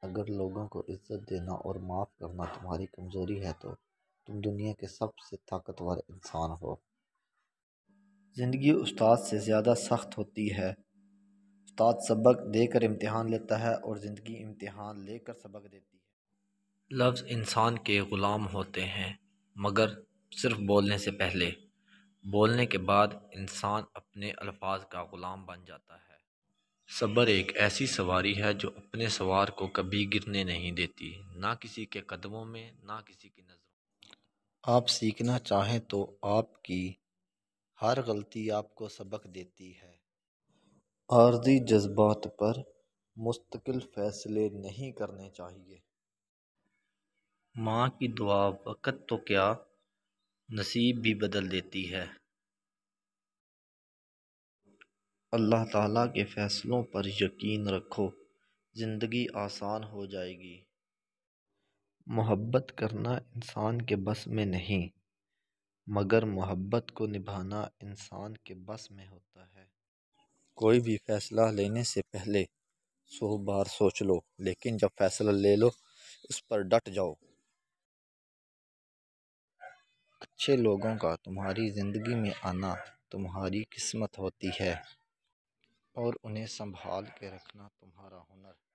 اگر لوگوں کو عزت دینا اور معاف کرنا تمہاری کمزوری ہے تو تم دنیا کے سب سے طاقتور انسان ہو۔ زندگی استاد سے زیادہ سخت ہوتی ہے۔ استاد سبق دے کر امتحان لیتا ہے اور زندگی امتحان لے کر سبق دیتی ہے۔ لفظ انسان کے غلام ہوتے ہیں مگر صرف بولنے سے پہلے، بولنے کے بعد انسان اپنے الفاظ کا غلام بن جاتا ہے۔ صبر ایک ایسی سواری ہے جو اپنے سوار کو کبھی گرنے نہیں دیتی، نہ کسی کے قدموں میں نہ کسی کی نظروں میں۔ آپ سیکھنا چاہیں تو آپ کی ہر غلطی آپ کو سبق دیتی ہے۔ عارضی جذبات پر مستقل فیصلے نہیں کرنے چاہیے۔ ماں کی دعا وقت تو کیا، نصیب بھی بدل دیتی ہے۔ اللہ تعالیٰ کے فیصلوں پر یقین رکھو، زندگی آسان ہو جائے گی۔ محبت کرنا انسان کے بس میں نہیں، مگر محبت کو نبھانا انسان کے بس میں ہوتا ہے۔ کوئی بھی فیصلہ لینے سے پہلے 100 بار سوچ لو، لیکن جب فیصلہ لے لو اس پر ڈٹ جاؤ۔ اچھے لوگوں کا تمہاری زندگی میں آنا تمہاری قسمت ہوتی ہے اور انہیں سنبھال کے رکھنا تمہارا ہنر۔